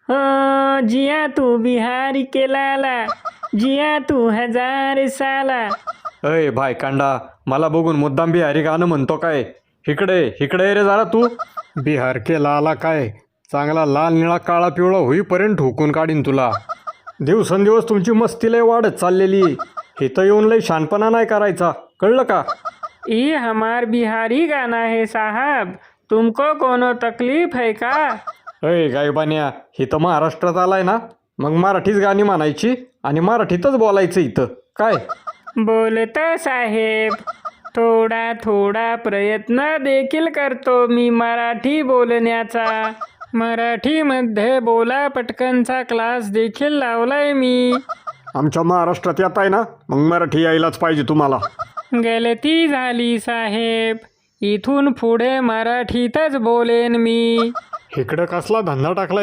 हो जिया तू बिहारी के लाला, जिया तू हजार साला. अय भायकांडा, मला बघून मुद्दाम बिहारी गाणं म्हणतो काय? इकडे इकडे ये रे जरा तू. बिहार केला आला काय? चांगला लाल निळा काळा पिवळा होईपर्यंत ठोकून काढीन तुला. दिवसेंदिवस तुमची मस्ती लय वाढत चाललेली. इथं येऊन लय शानपणा नाही करायचा, कळलं का? ये हमार बिहारी गाना है साहब, तुमको कोनो तकलीफ है का? अय गायबान्या, इथं महाराष्ट्रात आलाय ना, मग मराठीच गाणी म्हणायची आणि मराठीतच बोलायचं इथं काय? बोलतो साहेब, थोडा थोडा प्रयत्न देखील करतो मी मराठी बोलण्याचा. मराठीमध्ये बोला पटकनचा क्लास देखील लावलाय मी. आमच्या महाराष्ट्रात येत आहे ना, मग मराठी यायलाच पाहिजे तुम्हाला. गलती झाली साहेब, इथून पुढे मराठीतच बोलेन मी. इकडं कसला धंदा टाकलाय